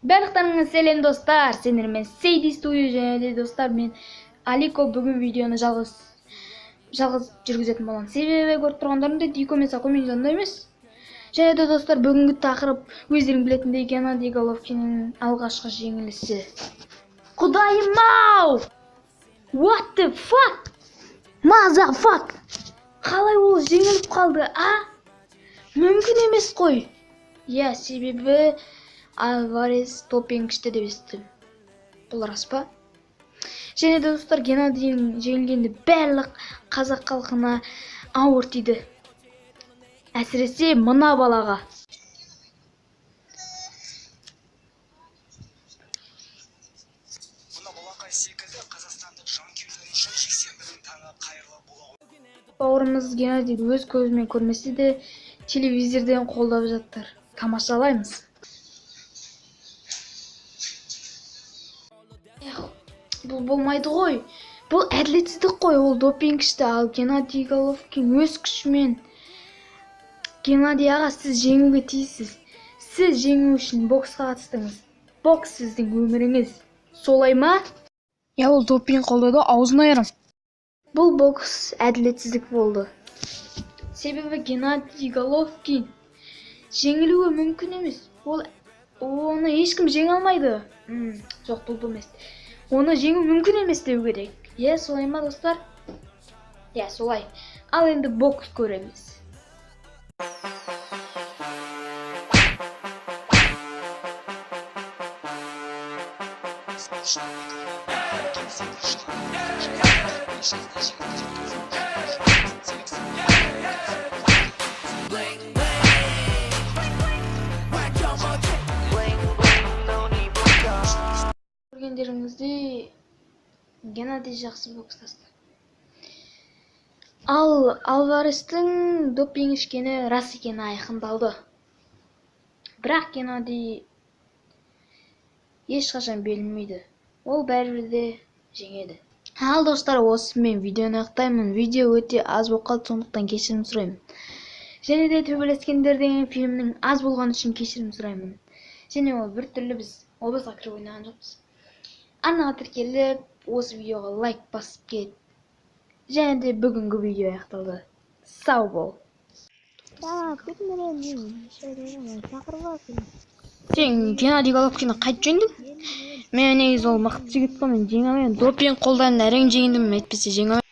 Барлықтарыңыз сәлем достар, сендер мен Сейди Студио және де достар, мен Алико бүгін видеоны жалғыз жүргізетін боламын. Себебі көріп тұрғандарымдай Дико мен Сако мен жанында емес. Және де достар, бүгінгі тақырып өздерің білетіндей Геннадий Головкиннің алғашқы жеңілісі. Құдайым-ау! What the fuck? Motherfuck! Қалай ол жеңіліп қалды, а? Мүмкін емес қой. Иә, себебі Альварес допинг ішті деп естідім. Бұл рас па? Және де достар, Геннадийдің жеңілгенде барлық қазақ халқына ауыр тиді. Әсіресе мына балаға. Бауырымыз Геннадийді өз көзімен көрмесе де телевизорден қолдап жатыр. Тамашалаймыз. Бұл болмайды ғой. Бұл әділетсіздік қой, ол допинг ішті, ал Геннадий Головкин өз күшімен. Геннадий аға, сіз жеңуге тиіссіз. Сіз жеңу үшін боксқа қатыстыңыз. Бокс сіздің өміріңіз. Солай ма? Я, ол допинг қолдады, аузын айырам. Бұл бокс әділетсіздік болды. Себебі Геннадий Головкин жеңілуі мүмкін емес. Оны ешкім жеңе алмайды. Жоқ, бұл емес. Оны жеңу мүмкін емес деу керек. Е, солай ма достар? Е, солай. Ал енді бокс көреміз. Көргендеріңізде Геннадий жақсы бокстасты. Ал Альварестің допинг ішкені рас екені айқындалды. Бірақ Геннадий ешқашан белмейді. Ол бәрібірде жеңеді. Ал достар, осымен видеоны аяқтаймын. Видео өте аз болып қалды, сондықтан кешірім сұраймын. Және де төбелескендер деген фильмнің аз болғаны үшін кешірім сұраймын. Және ол біртүрлі біз образға кіріп ойнаған жоқпыз. Арнаға тіркеліп, осы видеоға лайк басып кет. Және де бүгінгі видео аяқталды. Сау бол. Сен Геннадий Головкинді қайт жеңдің? Мен негізі ол мықты жігіт қой, мен жеңе алмаймын. Допинг қолдан әрең жеңдім, әйтпесе жеңе алмаймын.